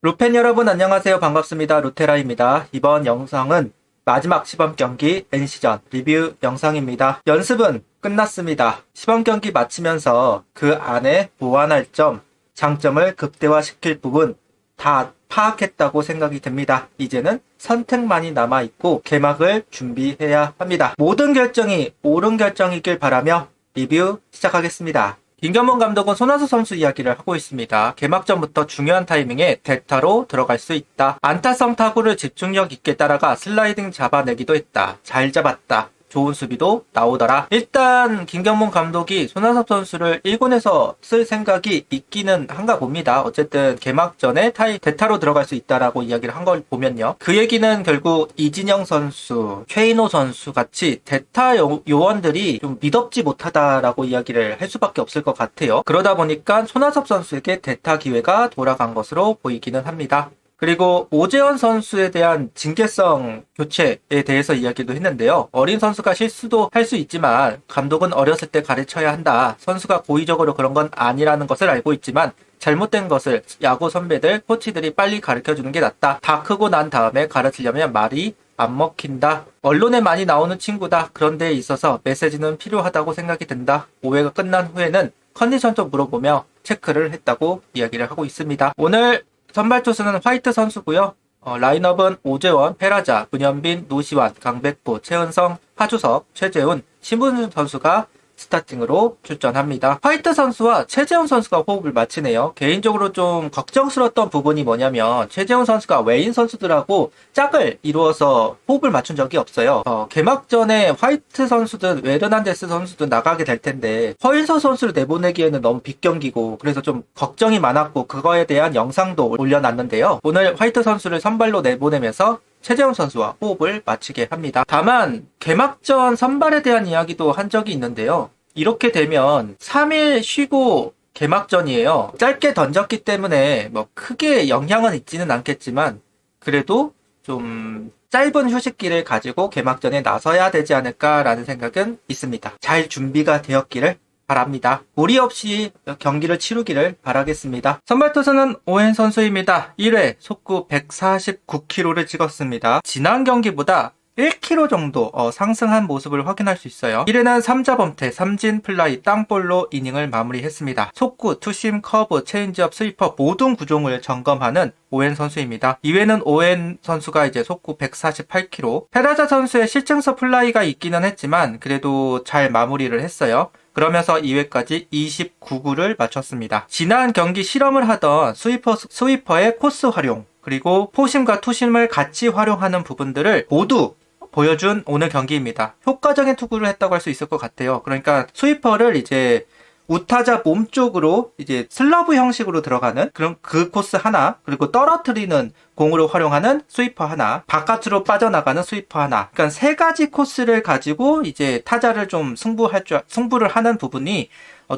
루펜 여러분 안녕하세요. 반갑습니다. 루테라입니다. 이번 영상은 마지막 시범 경기 NC전 리뷰 영상입니다. 연습은 끝났습니다. 시범 경기 마치면서 그 안에 보완할 점, 장점을 극대화시킬 부분 다 파악했다고 생각이 듭니다. 이제는 선택만이 남아있고 개막을 준비해야 합니다. 모든 결정이 옳은 결정이길 바라며 리뷰 시작하겠습니다. 김경문 감독은 손아섭 선수 이야기를 하고 있습니다. 개막전부터 중요한 타이밍에 대타로 들어갈 수 있다. 안타성 타구를 집중력 있게 따라가 슬라이딩 잡아내기도 했다. 잘 잡았다. 좋은 수비도 나오더라. 일단 김경문 감독이 손아섭 선수를 1군에서 쓸 생각이 있기는 한가 봅니다. 어쨌든 개막전에 대타로 들어갈 수 있다라고 이야기를 한 걸 보면요. 그 얘기는 결국 이진영 선수, 최인호 선수 같이 대타 요원들이 좀 믿업지 못하다라고 이야기를 할 수밖에 없을 것 같아요. 그러다 보니까 손아섭 선수에게 대타 기회가 돌아간 것으로 보이기는 합니다. 그리고 오재원 선수에 대한 징계성 교체에 대해서 이야기도 했는데요. 어린 선수가 실수도 할 수 있지만 감독은 어렸을 때 가르쳐야 한다. 선수가 고의적으로 그런 건 아니라는 것을 알고 있지만 잘못된 것을 야구 선배들, 코치들이 빨리 가르쳐주는 게 낫다. 다 크고 난 다음에 가르치려면 말이 안 먹힌다. 언론에 많이 나오는 친구다. 그런 데에 있어서 메시지는 필요하다고 생각이 든다. 5회가 끝난 후에는 컨디션 좀 물어보며 체크를 했다고 이야기를 하고 있습니다. 오늘 선발 투수는 화이트 선수고요. 라인업은 오재원, 페라자, 문현빈, 노시환, 강백호, 최은성, 하주석, 최재훈, 신분준 선수가 스타팅으로 출전합니다. 화이트 선수와 최재훈 선수가 호흡을 맞추네요. 개인적으로 좀 걱정스러웠던 부분이 뭐냐면 최재훈 선수가 외인 선수들하고 짝을 이루어서 호흡을 맞춘 적이 없어요. 개막전에 화이트 선수든 웨르난데스 선수든 나가게 될 텐데 허인서 선수를 내보내기에는 너무 빅경기고 그래서 좀 걱정이 많았고 그거에 대한 영상도 올려놨는데요. 오늘 화이트 선수를 선발로 내보내면서 최재훈 선수와 호흡을 맞추게 합니다. 다만 개막전 선발에 대한 이야기도 한 적이 있는데요. 이렇게 되면 3일 쉬고 개막전이에요. 짧게 던졌기 때문에 뭐 크게 영향은 있지는 않겠지만 그래도 좀 짧은 휴식기를 가지고 개막전에 나서야 되지 않을까라는 생각은 있습니다. 잘 준비가 되었기를 바랍니다. 무리 없이 경기를 치르기를 바라겠습니다. 선발 투수는 오웬 선수입니다. 1회 속구 149km를 찍었습니다. 지난 경기보다 1km 정도 상승한 모습을 확인할 수 있어요. 1회는 3자 범퇴, 삼진 플라이, 땅볼로 이닝을 마무리했습니다. 속구, 투심, 커브, 체인지업, 스위퍼 모든 구종을 점검하는 오웬 선수입니다. 2회는 오웬 선수가 이제 속구 148km, 페라자 선수의 실증서 플라이가 있기는 했지만 그래도 잘 마무리를 했어요. 그러면서 2회까지 29구를 마쳤습니다. 지난 경기 실험을 하던 스위퍼의 코스 활용, 그리고 포심과 투심을 같이 활용하는 부분들을 모두 보여준 오늘 경기입니다. 효과적인 투구를 했다고 할 수 있을 것 같아요. 그러니까 스위퍼를 이제 우타자 몸쪽으로 이제 슬러브 형식으로 들어가는 그런 그 코스 하나, 그리고 떨어뜨리는 공으로 활용하는 스위퍼 하나, 바깥으로 빠져나가는 스위퍼 하나. 그러니까 세 가지 코스를 가지고 이제 타자를 좀 승부를 하는 부분이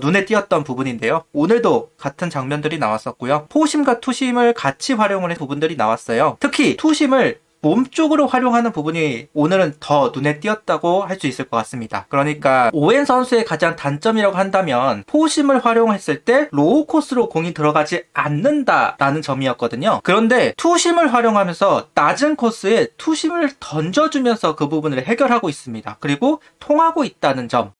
눈에 띄었던 부분인데요. 오늘도 같은 장면들이 나왔었고요. 포심과 투심을 같이 활용을 한 부분들이 나왔어요. 특히 투심을 몸쪽으로 활용하는 부분이 오늘은 더 눈에 띄었다고 할 수 있을 것 같습니다. 그러니까 오웬 선수의 가장 단점이라고 한다면 포심을 활용했을 때 로우 코스로 공이 들어가지 않는다라는 점이었거든요. 그런데 투심을 활용하면서 낮은 코스에 투심을 던져주면서 그 부분을 해결하고 있습니다. 그리고 통하고 있다는 점.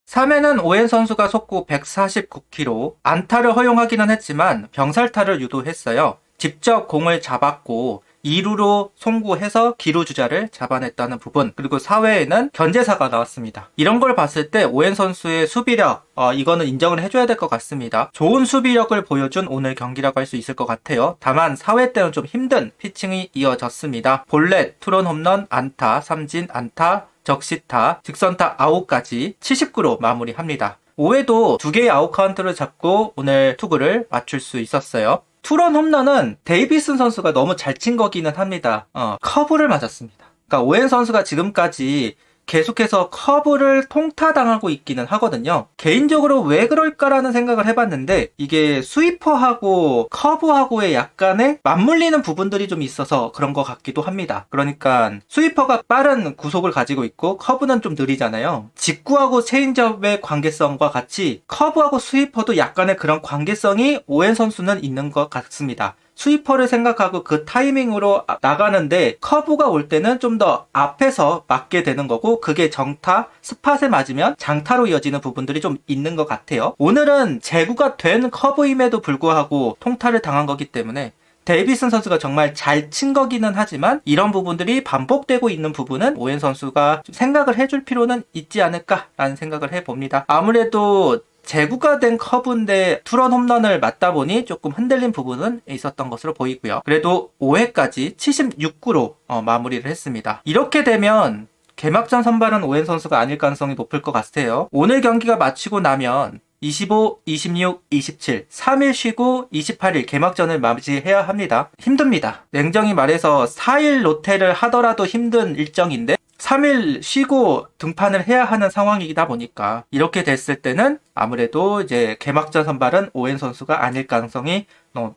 3회는 오웬 선수가 속구 149km, 안타를 허용하기는 했지만 병살타를 유도했어요. 직접 공을 잡았고 2루로 송구해서 기루 주자를 잡아냈다는 부분, 그리고 4회에는 견제사가 나왔습니다. 이런 걸 봤을 때 오웬 선수의 수비력, 이거는 인정을 해줘야 될 것 같습니다. 좋은 수비력을 보여준 오늘 경기라고 할 수 있을 것 같아요. 다만 4회 때는 좀 힘든 피칭이 이어졌습니다. 볼넷, 투런 홈런, 안타, 삼진, 안타, 적시타, 직선타 아웃까지 79로 마무리합니다. 5회도 2개의 아웃 카운트를 잡고 오늘 투구를 맞출 수 있었어요. 투런 홈런은 데이비슨 선수가 너무 잘 친 거기는 합니다. 커브를 맞았습니다. 그러니까 오웬 선수가 지금까지 계속해서 커브를 통타당하고 있기는 하거든요. 개인적으로 왜 그럴까라는 생각을 해봤는데 이게 스위퍼하고 커브하고의 약간의 맞물리는 부분들이 좀 있어서 그런 것 같기도 합니다. 그러니까 스위퍼가 빠른 구속을 가지고 있고 커브는 좀 느리잖아요. 직구하고 체인지업의 관계성과 같이 커브하고 스위퍼도 약간의 그런 관계성이 오웬 선수는 있는 것 같습니다. 스위퍼를 생각하고 그 타이밍으로 나가는데 커브가 올 때는 좀 더 앞에서 맞게 되는 거고 그게 정타, 스팟에 맞으면 장타로 이어지는 부분들이 좀 있는 것 같아요. 오늘은 제구가 된 커브임에도 불구하고 통타를 당한 거기 때문에 데이비슨 선수가 정말 잘 친 거기는 하지만 이런 부분들이 반복되고 있는 부분은 오웬 선수가 좀 생각을 해줄 필요는 있지 않을까라는 생각을 해봅니다. 아무래도 제구가 된 커브인데 투런 홈런을 맞다 보니 조금 흔들린 부분은 있었던 것으로 보이고요. 그래도 5회까지 76구로 마무리를 했습니다. 이렇게 되면 개막전 선발은 오웬 선수가 아닐 가능성이 높을 것 같아요. 오늘 경기가 마치고 나면 25, 26, 27, 3일 쉬고 28일 개막전을 맞이해야 합니다. 힘듭니다. 냉정히 말해서 4일 롯데를 하더라도 힘든 일정인데 3일 쉬고 등판을 해야 하는 상황이다 보니까 이렇게 됐을 때는 아무래도 이제 개막전 선발은 오웬 선수가 아닐 가능성이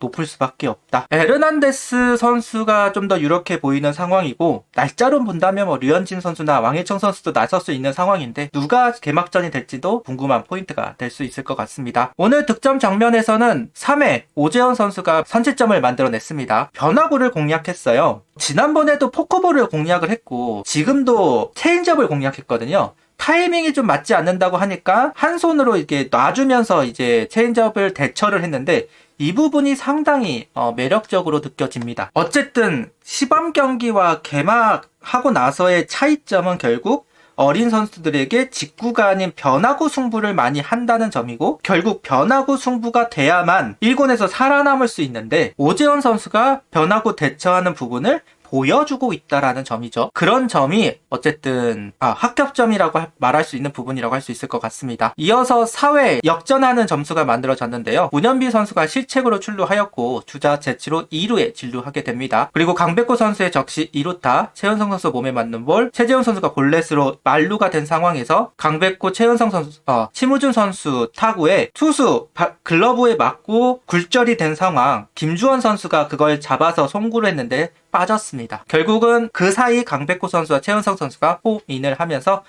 높을 수밖에 없다. 에르난데스 선수가 좀 더 유력해 보이는 상황이고 날짜로 본다면 류현진 선수나 왕일청 선수도 나설 수 있는 상황인데 누가 개막전이 될지도 궁금한 포인트가 될 수 있을 것 같습니다. 오늘 득점 장면에서는 3회 오재원 선수가 선취점을 만들어냈습니다. 변화구를 공략했어요. 지난번에도 포커볼을 공략을 했고 지금도 체인지업을 공략했거든요. 타이밍이 좀 맞지 않는다고 하니까 한 손으로 이렇게 놔주면서 이제 체인지업을 대처를 했는데 이 부분이 상당히 매력적으로 느껴집니다. 어쨌든 시범 경기와 개막하고 나서의 차이점은 결국 어린 선수들에게 직구가 아닌 변화구 승부를 많이 한다는 점이고 결국 변화구 승부가 돼야만 1군에서 살아남을 수 있는데 오재원 선수가 변화구 대처하는 부분을 보여주고 있다라는 점이죠. 그런 점이 어쨌든 합격점이라고 말할 수 있는 부분이라고 할 수 있을 것 같습니다. 이어서 4회 역전하는 점수가 만들어졌는데요. 문현비 선수가 실책으로 출루하였고 주자 제치로 2루에 진루하게 됩니다. 그리고 강백호 선수의 적시 2루타, 최은성 선수 몸에 맞는 볼, 최재훈 선수가 볼넷으로 만루가 된 상황에서 강백호, 최은성 선수, 심우준 선수 타구에 투수 글러브에 맞고 굴절이 된 상황, 김주원 선수가 그걸 잡아서 송구를 했는데 빠졌습니다. 결국은 그 사이 강백호 선수와 최은성 선수가 홈인을 하면서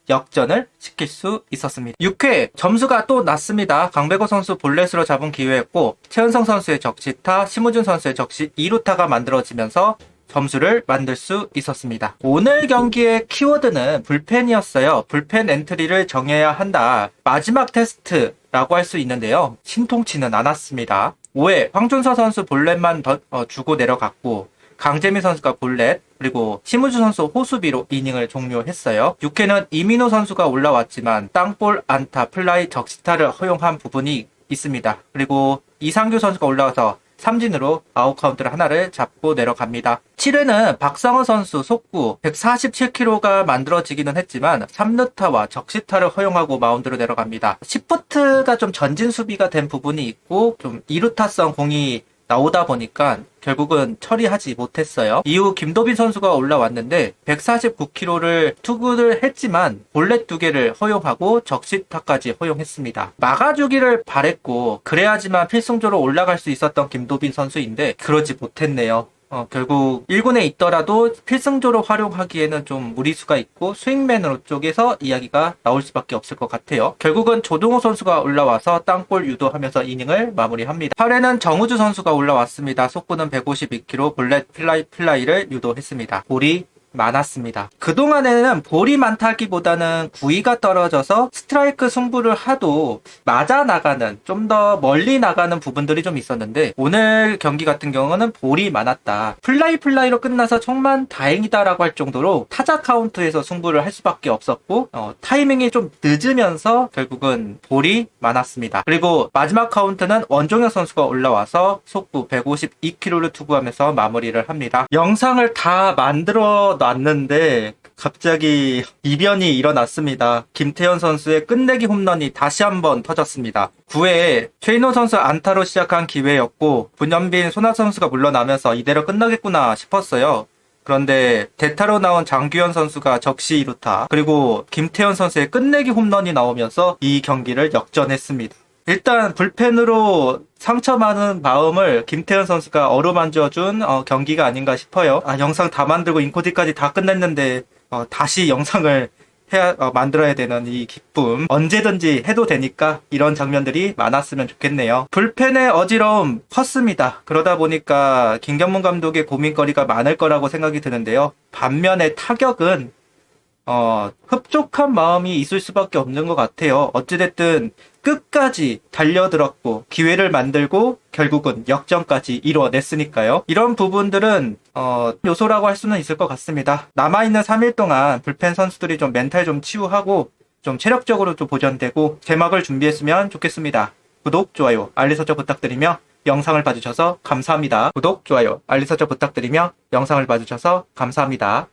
역전을 시킬 수 있었습니다. 6회 점수가 또 났습니다. 강백호 선수 볼넷으로 잡은 기회였고 최은성 선수의 적시타, 심우준 선수의 적시 2루타가 만들어지면서 점수를 만들 수 있었습니다. 오늘 경기의 키워드는 불펜이었어요. 불펜 엔트리를 정해야 한다. 마지막 테스트라고 할 수 있는데요. 신통치는 않았습니다. 5회 황준서 선수 볼넷만 주고 내려갔고 강재민 선수가 볼넷, 그리고 심우주 선수 호수비로 이닝을 종료했어요. 6회는 이민호 선수가 올라왔지만 땅볼, 안타, 플라이, 적시타를 허용한 부분이 있습니다. 그리고 이상규 선수가 올라와서 삼진으로 아웃카운트를 하나를 잡고 내려갑니다. 7회는 박성호 선수 속구 147km가 만들어지기는 했지만 3루타와 적시타를 허용하고 마운드로 내려갑니다. 시프트가 좀 전진 수비가 된 부분이 있고 좀 2루타성 공이 나오다 보니까 결국은 처리하지 못했어요. 이후 김도빈 선수가 올라왔는데 149km를 투구를 했지만 볼넷 2개를 허용하고 적시타까지 허용했습니다. 막아주기를 바랬고 그래야지만 필승조로 올라갈 수 있었던 김도빈 선수인데 그러지 못했네요. 결국 1군에 있더라도 필승조로 활용하기에는 좀 무리수가 있고 스윙맨으로 쪽에서 이야기가 나올 수밖에 없을 것 같아요. 결국은 조동호 선수가 올라와서 땅볼 유도하면서 이닝을 마무리합니다. 8회는 정우주 선수가 올라왔습니다. 속구는 152km, 볼넷 플라이를 유도했습니다. 볼이 많았습니다. 그동안에는 볼이 많다기보다는 구위가 떨어져서 스트라이크 승부를 하도 맞아 나가는, 좀 더 멀리 나가는 부분들이 좀 있었는데 오늘 경기 같은 경우는 볼이 많았다. 플라이로 끝나서 정말 다행이다라고 할 정도로 타자 카운트에서 승부를 할 수밖에 없었고 타이밍이 좀 늦으면서 결국은 볼이 많았습니다. 그리고 마지막 카운트는 원종혁 선수가 올라와서 속구 152km를 투구하면서 마무리를 합니다. 영상을 다 만들어 놨는데 갑자기 이변이 일어났습니다. 김태현 선수의 끝내기 홈런이 다시 한번 터졌습니다. 9회에 최인호 선수 안타로 시작한 기회였고 문현빈, 손아 선수가 물러나면서 이대로 끝나겠구나 싶었어요. 그런데 대타로 나온 장규현 선수가 적시 2루타, 그리고 김태현 선수의 끝내기 홈런이 나오면서 이 경기를 역전했습니다. 일단 불펜으로 상처 많은 마음을 김태현 선수가 어루만져준 경기가 아닌가 싶어요. 영상 다 만들고 인코디까지 다 끝냈는데 다시 영상을 만들어야 되는 이 기쁨. 언제든지 해도 되니까 이런 장면들이 많았으면 좋겠네요. 불펜의 어지러움 컸습니다. 그러다 보니까 김경문 감독의 고민거리가 많을 거라고 생각이 드는데요. 반면에 타격은 흡족한 마음이 있을 수밖에 없는 것 같아요. 어찌됐든 끝까지 달려들었고 기회를 만들고 결국은 역전까지 이루어냈으니까요. 이런 부분들은 요소라고 할 수는 있을 것 같습니다. 남아있는 3일 동안 불펜 선수들이 좀 멘탈 좀 치유하고 좀 체력적으로 좀 보전되고 개막을 준비했으면 좋겠습니다. 구독, 좋아요, 알림 설정 부탁드리며 영상을 봐주셔서 감사합니다. 구독, 좋아요, 알림 설정 부탁드리며 영상을 봐주셔서 감사합니다.